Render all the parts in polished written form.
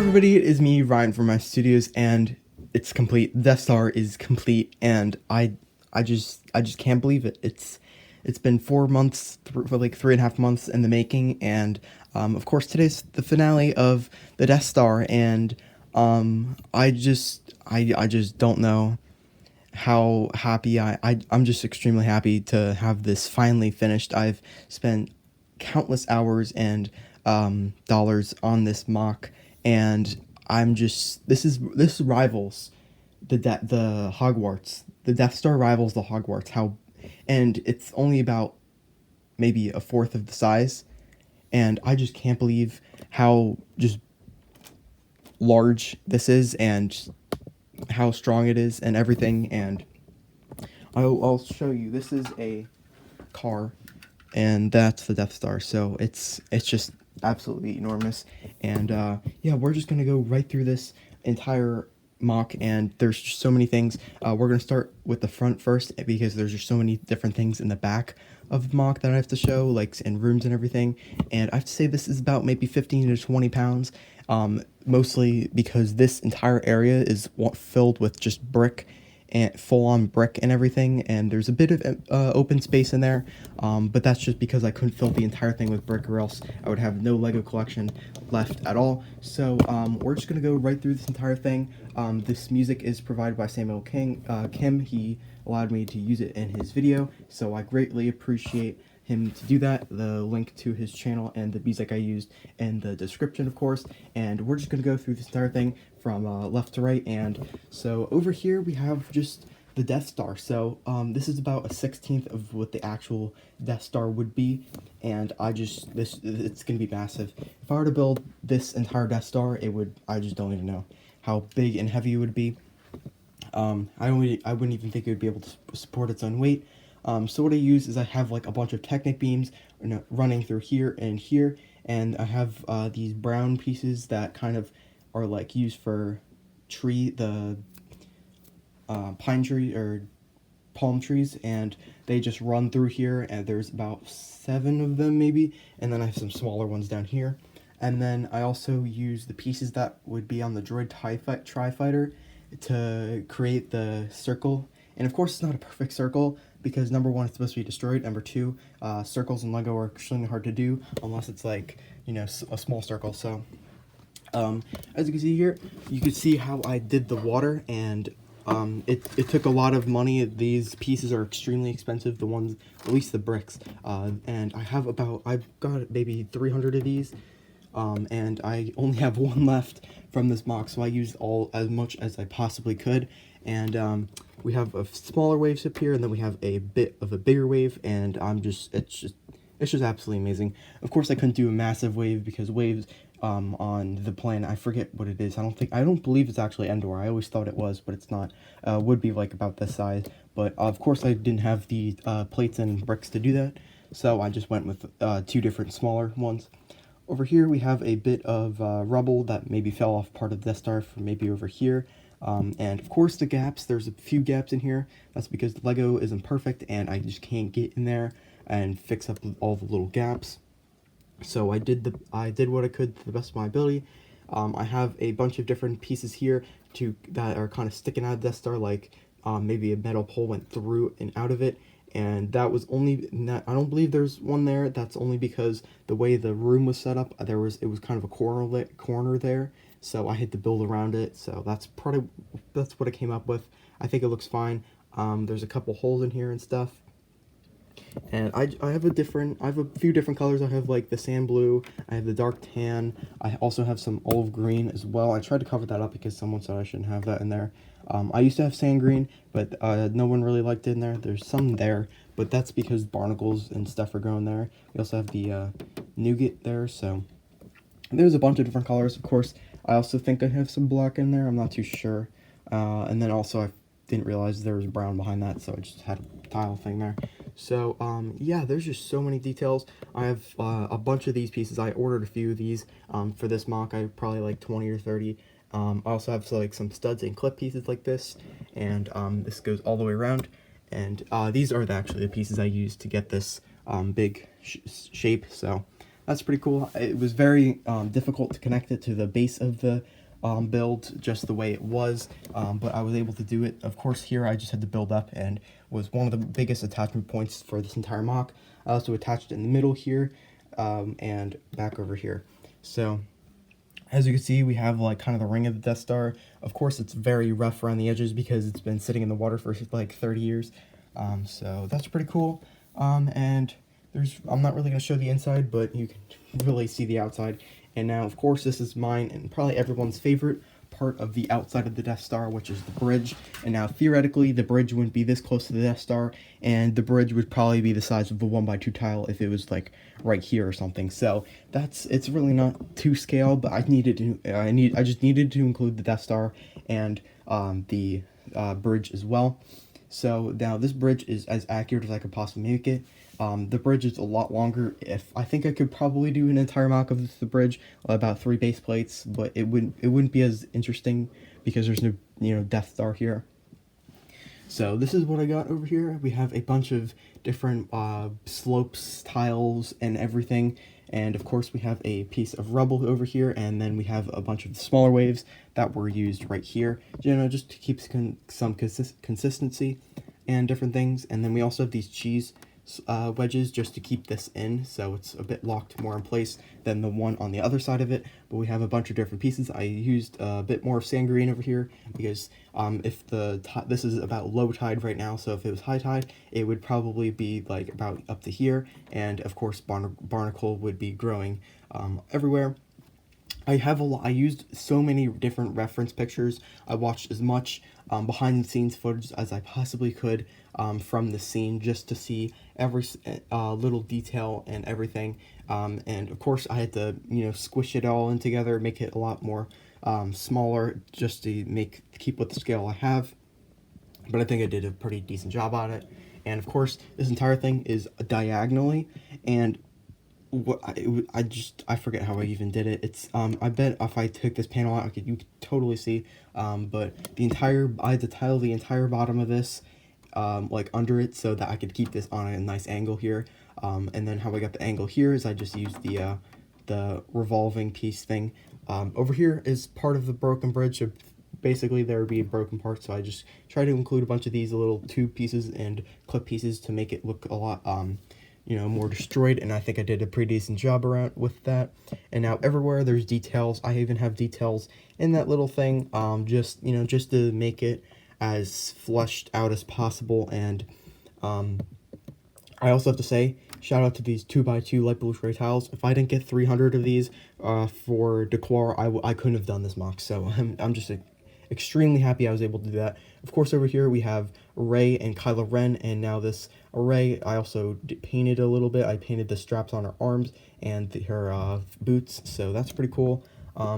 everybody, it is me, Ryan from My Studios, and it's complete. Death Star is complete, and I just can't believe it. It's been 4 months, for like 3.5 months in the making, and of course today's the finale of the Death Star, and I just don't know how happy I'm just extremely happy to have this finally finished. I've spent countless hours and dollars on this mock, and I'm just this rivals the Hogwarts. The Death Star rivals the Hogwarts. And it's only about maybe a fourth of the size, and I just can't believe how just large this is and how strong it is and everything. And I'll show you. This is a car, and that's the Death Star. So it's just absolutely enormous. And yeah, we're just gonna go right through this entire mock, and there's just so many things. We're gonna start with the front first because there's just so many different things in the back of the mock that I have to show, like in rooms and everything. And I have to say this is about maybe 15 to 20 pounds, mostly because this entire area is filled with just brick and full-on brick and everything, and there's a bit of open space in there, but that's just because I couldn't fill the entire thing with brick, or else I would have no Lego collection left at all. So we're just gonna go right through this entire thing. This music is provided by Samuel Kim. He allowed me to use it in his video, so I greatly appreciate him to do that. The link to his channel and the music I used in the description, of course. And we're just gonna go through this entire thing from left to right. And so over here we have just the Death Star. So this is about a 16th of what the actual Death Star would be, and it's gonna be massive. If I were to build this entire Death Star, I just don't even know how big and heavy it would be. I wouldn't even think it would be able to support its own weight. So what I use is I have like a bunch of Technic beams running through here and here, and I have these brown pieces that kind of are like used for the pine tree or palm trees, and they just run through here, and there's about 7 of them maybe, and then I have some smaller ones down here. And then I also use the pieces that would be on the Droid TIE Fighter to create the circle. And of course it's not a perfect circle, because number one, it's supposed to be destroyed. Number two, circles in Lego are extremely hard to do unless it's like, a small circle. So as you can see here, you can see how I did the water, and it took a lot of money. These pieces are extremely expensive, the ones, at least the bricks, and I've got maybe 300 of these, and I only have one left from this mock, so I used as much as I possibly could. And we have a smaller wave up here, and then we have a bit of a bigger wave, and it's just absolutely amazing. Of course I couldn't do a massive wave, because waves on the plan, I forget what it is. I don't believe it's actually Endor. I always thought it was, but it's not. Would be like about this size, but of course I didn't have the plates and bricks to do that, so I just went with 2 different smaller ones. Over here we have a bit of rubble that maybe fell off part of Death Star from maybe over here. And of course the gaps, there's a few gaps in here. That's because the Lego isn't perfect, and I just can't get in there and fix up all the little gaps. So I did what I could to the best of my ability. I have a bunch of different pieces here that are kind of sticking out of Death Star, like maybe a metal pole went through and out of it, and that was only I don't believe there's one there. That's only because the way the room was set up, it was kind of a corner there, so I had to build around it. So that's what I came up with. I think it looks fine. There's a couple holes in here and stuff. And I have a few different colors. I have like the sand blue, I have the dark tan, I also have some olive green as well. I tried to cover that up because someone said I shouldn't have that in there. I used to have sand green, but no one really liked it in there. There's some there, but that's because barnacles and stuff are growing there. We also have the nougat there, so there's a bunch of different colors. Of course, I also think I have some black in there. I'm not too sure. And then also I didn't realize there was brown behind that, so I just had a tile thing there. So yeah, there's just so many details. I have a bunch of these pieces. I ordered a few of these for this mock. I have probably like 20 or 30. I also have like some studs and clip pieces like this, and this goes all the way around. And these are actually the pieces I used to get this big shape. So that's pretty cool. It was very difficult to connect it to the base of the build just the way it was, but I was able to do it. Of course, here I just had to build up, and was one of the biggest attachment points for this entire mock. I also attached it in the middle here, and back over here. So as you can see, we have like kind of the ring of the Death Star. Of course, it's very rough around the edges because it's been sitting in the water for like 30 years. So that's pretty cool. And I'm not really going to show the inside, but you can really see the outside. And now, of course, this is mine and probably everyone's favorite part of the outside of the Death Star, which is the bridge. And now, theoretically, the bridge wouldn't be this close to the Death Star, and the bridge would probably be the size of the 1x2 tile if it was like right here or something. So it's really not to scale, but I just needed to include the Death Star and the bridge as well. So now this bridge is as accurate as I could possibly make it. The bridge is a lot longer. I think I could probably do an entire mock of the bridge, about 3 base plates, but it wouldn't be as interesting because there's no Death Star here. So this is what I got over here. We have a bunch of different slopes, tiles, and everything. And of course we have a piece of rubble over here, and then we have a bunch of smaller waves that were used right here, just to keep some consistency and different things. And then we also have these cheese wedges just to keep this in, so it's a bit locked more in place than the one on the other side of it. But we have a bunch of different pieces. I used a bit more sand green over here because if this is about low tide right now, so if it was high tide, it would probably be like about up to here, and of course barnacle would be growing everywhere. I used so many different reference pictures. I watched as much behind the scenes footage as I possibly could from the scene, just to see every little detail and everything. And of course I had to squish it all in together, make it a lot more smaller, just to keep with the scale I have. But I think I did a pretty decent job on it. And of course this entire thing is diagonally, and I forget how I even did it. It's I bet if I took this panel out, you could totally see. But I had to tile the entire bottom of this, like under it, so that I could keep this on a nice angle here. And then how I got the angle here is I just used the revolving piece thing. Over here is part of the broken bridge. So basically there would be a broken part, so I just try to include a bunch of these little tube pieces and clip pieces to make it look a lot more destroyed, and I think I did a pretty decent job around with that. And now everywhere there's details. I even have details in that little thing, just to make it as fleshed out as possible. And I also have to say, shout out to these 2x2 light blue tray tiles. If I didn't get 300 of these for decor, I couldn't have done this mock. So I'm just extremely happy I was able to do that. Of course, over here we have Rey and Kylo Ren, and now this Rey I also painted a little bit. I painted the straps on her arms and her boots, so that's pretty cool.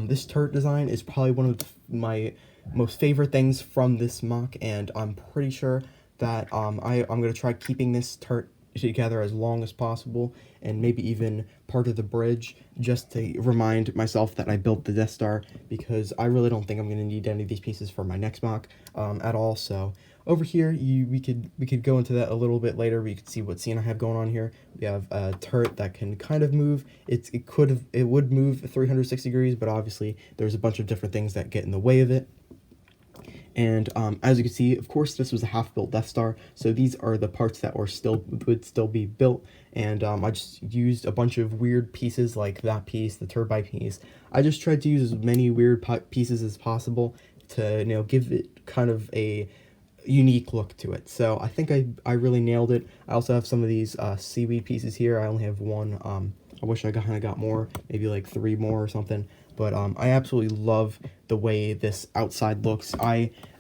This turret design is probably one of my most favorite things from this mock, and I'm pretty sure that I'm going to try keeping this turret together as long as possible, and maybe even part of the bridge, just to remind myself that I built the Death Star, because I really don't think I'm going to need any of these pieces for my next mock at all. So over here we could go into that a little bit later. We could see what scene I have going on here. We have a turret that can kind of move. It would move 360 degrees, but obviously there's a bunch of different things that get in the way of it. And as you can see, of course, this was a half-built Death Star, so these are the parts that would still be built. And I just used a bunch of weird pieces, like that piece, the turbine piece. I just tried to use as many weird pieces as possible to give it kind of a unique look to it. So I think I really nailed it. I also have some of these seaweed pieces here. I only have one. I wish I kind of got more, maybe like 3 more or something. But I absolutely love the way this outside looks.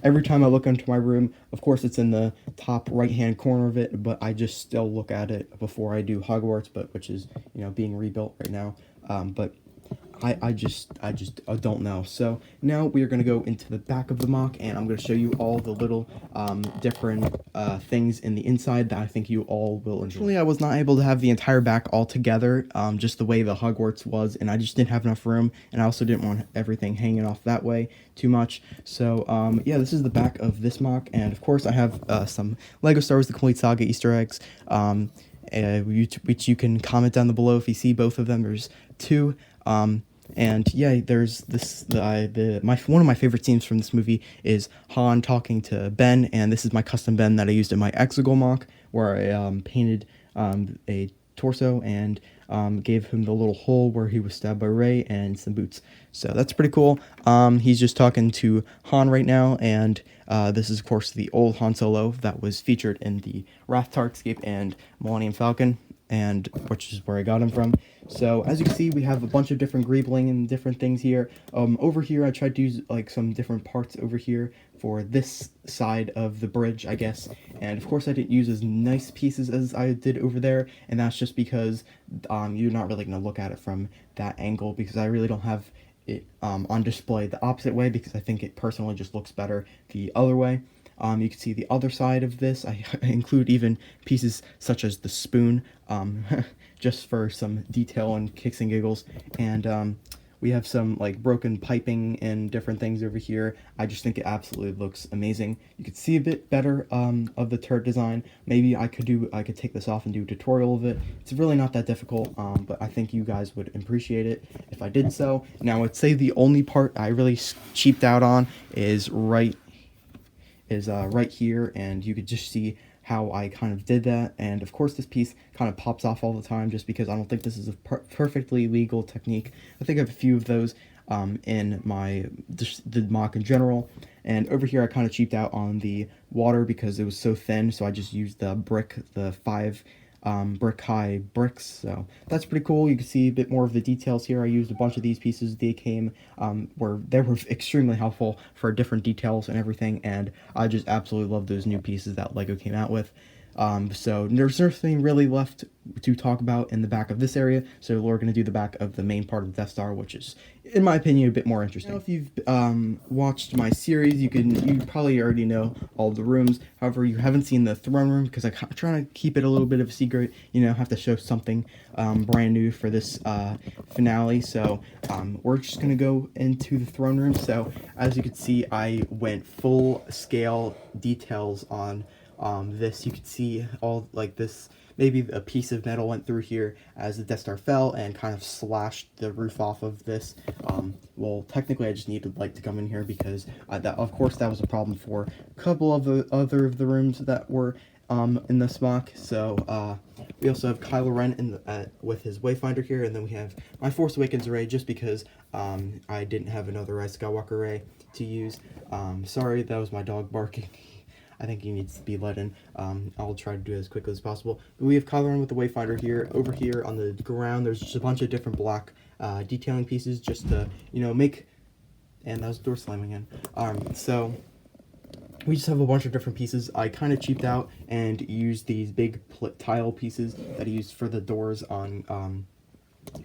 Every time I look into my room, of course it's in the top right-hand corner of it, but I just still look at it before I do Hogwarts, which is being rebuilt right now. But I just don't know. So now we are going to go into the back of the mock, and I'm going to show you all the little different things in the inside that I think you all will enjoy. Unfortunately, I was not able to have the entire back all together, just the way the Hogwarts was, and I just didn't have enough room, and I also didn't want everything hanging off that way too much. So yeah, this is the back of this mock, and of course I have some LEGO Star Wars The Complete Saga Easter eggs, which you can comment down below if you see both of them. There's 2. And yeah, there's this one of my favorite scenes from this movie is Han talking to Ben, and this is my custom Ben that I used in my Exegol mock, where I painted a torso and gave him the little hole where he was stabbed by Rey and some boots. So that's pretty cool. He's just talking to Han right now, and this is of course the old Han Solo that was featured in the Wrath Tarkscape and Millennium Falcon, and which is where I got him from. So as you can see, we have a bunch of different greebling and different things here. Over here, I tried to use like some different parts over here for this side of the bridge, I guess. And of course, I didn't use as nice pieces as I did over there, and that's just because you're not really gonna look at it from that angle, because I really don't have it on display the opposite way, because I think it personally just looks better the other way. You can see the other side of this. I include even pieces such as the spoon, just for some detail and kicks and giggles. And we have some like broken piping and different things over here. I just think it absolutely looks amazing. You could see a bit better of the turret design. Maybe I could take this off and do a tutorial of it. It's really not that difficult, but I think you guys would appreciate it if I did so. Now, I'd say the only part I really cheaped out on is right here, and you could just see how I kind of did that. And of course, this piece kind of pops off all the time just because I don't think this is a perfectly legal technique. I think I have a few of those in the mock in general. And over here, I kind of cheaped out on the water because it was so thin, so I just used the 5 brick high bricks. So that's pretty cool. You can see a bit more of the details here. I used a bunch of these pieces. They came they were extremely helpful for different details and everything, and I just absolutely love those new pieces that Lego came out with. So there's nothing really left to talk about in the back of this area, so we're going to do the back of the main part of the Death Star, which is, in my opinion, a bit more interesting. Now, if you've watched my series, you probably already know all of the rooms. However, you haven't seen the throne room because I'm trying to keep it a little bit of a secret. Have to show something brand new for this finale. So we're just going to go into the throne room. So as you can see, I went full scale details on this. You could see all like this, maybe a piece of metal went through here as the Death Star fell and kind of slashed the roof off of this. Well, technically I just needed light to come in here because of course that was a problem for a couple of the other of the rooms that were in this mock. So we also have Kylo Ren with his Wayfinder here, and then we have my Force Awakens array just because I didn't have another Rise of Skywalker array to use. Sorry, that was my dog barking. I think he needs to be let in. I'll try to do it as quickly as possible. But we have Kylo Ren with the Wayfinder here. Over here on the ground, there's just a bunch of different black detailing pieces just to, make... And that was the door slamming in. So we just have a bunch of different pieces. I kind of cheaped out and used these big tile pieces that I used for the doors on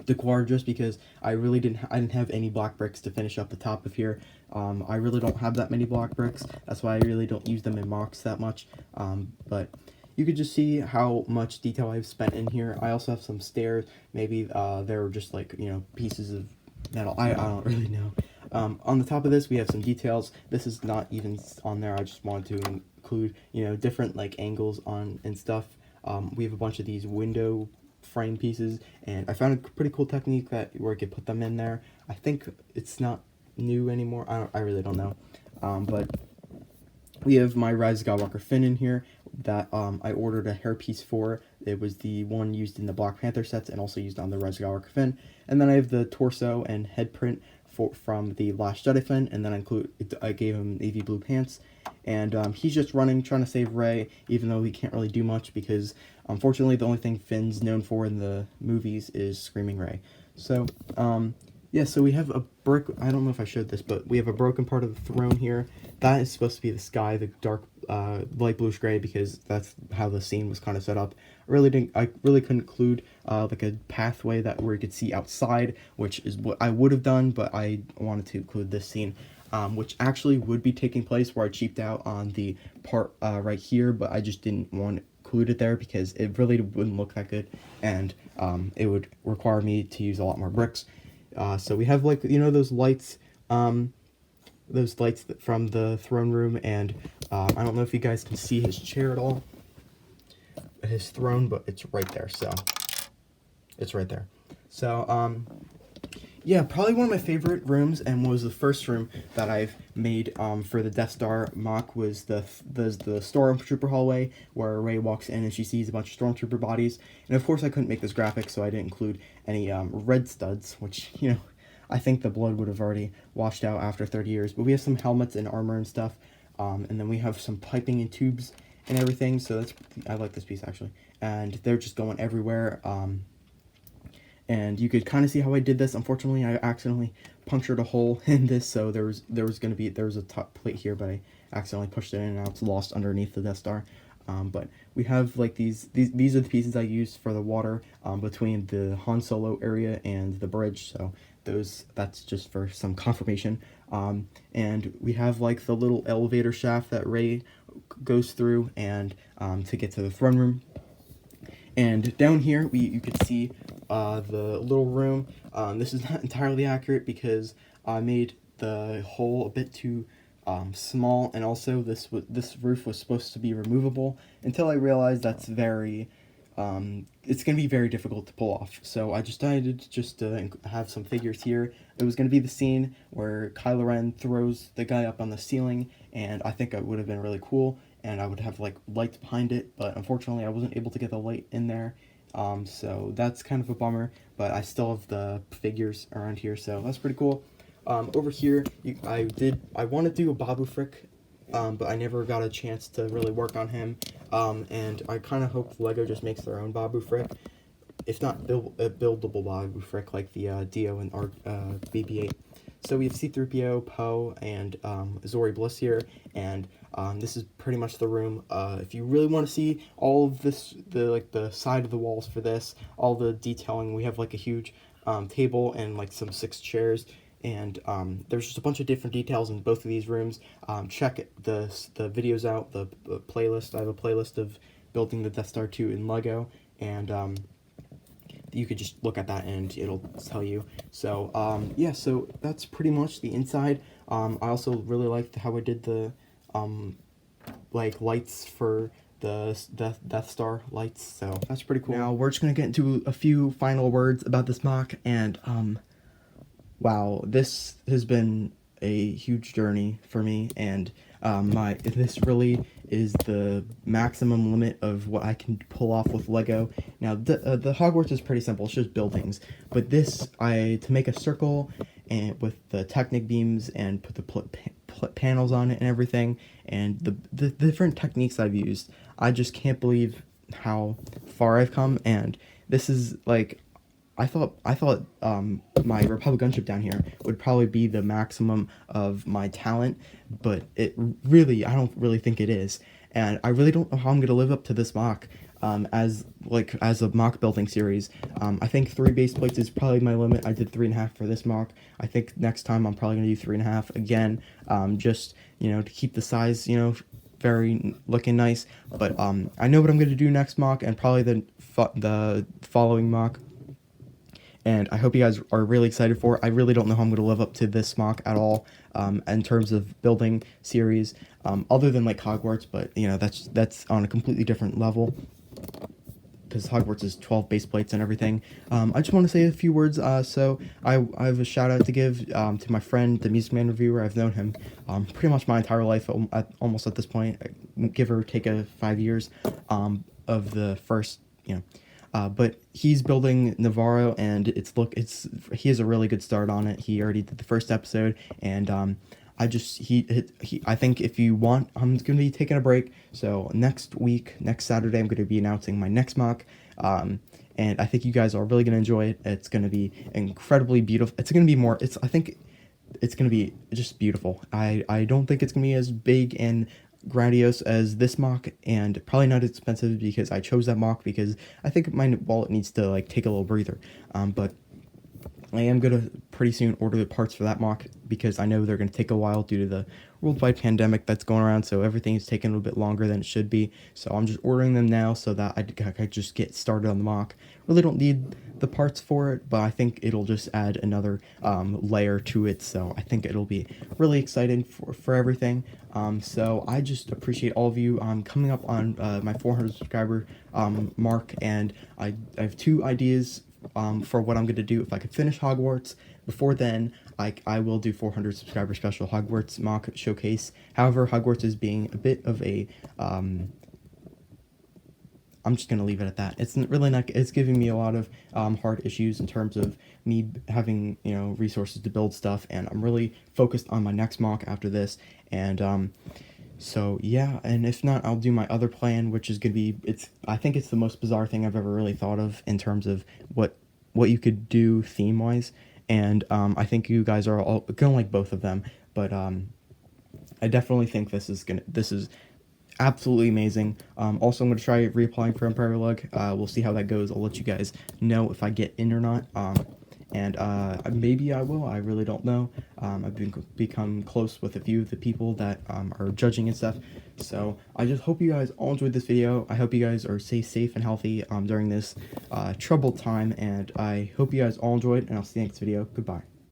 the quad, just because I didn't have any block bricks to finish up the top of here. I really don't have that many block bricks. That's why I really don't use them in mocks that much. But you could just see how much detail I've spent in here. I also have some stairs. Maybe they're just like, pieces of metal. I don't really know. On the top of this, we have some details. This is not even on there. I just wanted to include, different like angles on and stuff. We have a bunch of these window frame pieces, and I found a pretty cool technique where I could put them in there. I think it's not new anymore. I really don't know. But we have my Rise of Skywalker Finn in here that I ordered a hairpiece for. It was the one used in the Black Panther sets and also used on the Rise of Skywalker Finn. And then I have the torso and head print from the Last Jedi Finn, and then I gave him navy blue pants. And he's just running, trying to save Rey, even though he can't really do much because, unfortunately, the only thing Finn's known for in the movies is screaming Rey. So, yeah, so we have a brick. I don't know if I showed this, but we have a broken part of the throne here. That is supposed to be the sky, the dark, light bluish gray, because that's how the scene was kind of set up. I really couldn't include like a pathway where you could see outside, which is what I would have done, but I wanted to include this scene, which actually would be taking place where I cheaped out on the part right here, but I just didn't want to include it there because it really wouldn't look that good, and it would require me to use a lot more bricks. So we have like, those lights from the throne room, and I don't know if you guys can see his chair at all, his throne, but it's right there. So it's right there. So Yeah, probably one of my favorite rooms, and was the first room that I've made for the Death Star mock, was the Stormtrooper hallway, where Rey walks in and she sees a bunch of Stormtrooper bodies. And of course, I couldn't make this graphic, so I didn't include any red studs, which, I think the blood would have already washed out after 30 years. But we have some helmets and armor and stuff, and then we have some piping and tubes and everything. So I like this piece actually, and they're just going everywhere. And you could kind of see how I did this. Unfortunately, I accidentally punctured a hole in this, so there was a top plate here, but I accidentally pushed it in, and now it's lost underneath the Death Star. But we have like these are the pieces I used for the water between the Han Solo area and the bridge. So that's just for some confirmation. And we have like the little elevator shaft that Rey goes through, and to get to the throne room. And down here, you could see the little room. This is not entirely accurate because I made the hole a bit too small, and also this roof was supposed to be removable, until I realized that's it's going to be very difficult to pull off. So I just decided just to have some figures here. It was going to be the scene where Kylo Ren throws the guy up on the ceiling, and I think it would have been really cool, and I would have like lights behind it, but unfortunately I wasn't able to get the light in there. So that's kind of a bummer, but I still have the figures around here, so that's pretty cool. Over here, I want to do a Babu Frick, but I never got a chance to really work on him. And I kind of hope LEGO just makes their own Babu Frick, if not a buildable Babu Frick like the Dio and BB-8. So we have C-3PO, Poe, and Zori Bliss here, and this is pretty much the room. If you really want to see all of this, the side of the walls for this, all the detailing, we have like a huge table and like some 6 chairs, and there's just a bunch of different details in both of these rooms. Check the videos out, the playlist. I have a playlist of building the Death Star 2 in LEGO, and you could just look at that and it'll tell you. So yeah, so that's pretty much the inside. I also really liked how I did the like lights for the Death Star lights, so that's pretty cool. Now we're just gonna get into a few final words about this mock, and wow, this has been a huge journey for me, and this really is the maximum limit of what I can pull off with LEGO. Now, the Hogwarts is pretty simple; it's just buildings. But this, to make a circle, and with the Technic beams and put the panels on it and everything, and the different techniques I've used, I just can't believe how far I've come. And this is like, I thought my Republic gunship down here would probably be the maximum of my talent, but I don't really think it is, and I really don't know how I'm gonna live up to this mock as a mock building series. I think 3 base plates is probably my limit. I did 3.5 for this mock. I think next time I'm probably gonna do 3.5 again, just to keep the size very looking nice. But I know what I'm gonna do next mock, and probably the following mock. And I hope you guys are really excited for it. I really don't know how I'm going to live up to this mock at all in terms of building series, other than like Hogwarts, but that's on a completely different level, because Hogwarts is 12 base plates and everything. I just want to say a few words. So I have a shout out to give to my friend, the Music Man Reviewer. I've known him pretty much my entire life, almost at this point, give or take 5 years of the first, but he's building Navarro, and he has a really good start on it. He already did the first episode, and I think if you want, I'm gonna be taking a break. So next Saturday, I'm gonna be announcing my next mock, and I think you guys are really gonna enjoy it. It's gonna be incredibly beautiful. I think it's gonna be just beautiful. I don't think it's gonna be as big and grandiose as this mock, and probably not as expensive, because I chose that mock because I think my wallet needs to take a little breather. But I am gonna pretty soon order the parts for that mock, because I know they're gonna take a while due to the worldwide pandemic that's going around. So everything is taking a little bit longer than it should be. So I'm just ordering them now so that I can just get started on the mock. Really don't need the parts for it, but I think it'll just add another layer to it. So I think it'll be really exciting for everything. So I just appreciate all of you. I'm coming up on my 400 subscriber mark, and I have 2 ideas for what I'm going to do. If I could finish Hogwarts before then, I will do 400 subscriber special Hogwarts mock showcase. However, Hogwarts is being a bit of a I'm just gonna leave it at that. It's really not. It's giving me a lot of hard issues in terms of me having resources to build stuff, and I'm really focused on my next mock after this. And so yeah, and if not, I'll do my other plan, which is gonna be I think it's the most bizarre thing I've ever really thought of in terms of what you could do theme wise, and I think you guys are all gonna like both of them, but I definitely think this is absolutely amazing. Also, I'm going to try reapplying for Empire Lug. We'll see how that goes. I'll let you guys know if I get in or not. And maybe I will. I really don't know. I've become close with a few of the people that are judging and stuff. So I just hope you guys all enjoyed this video. I hope you guys are safe and healthy during this troubled time. And I hope you guys all enjoyed. And I'll see you next video. Goodbye.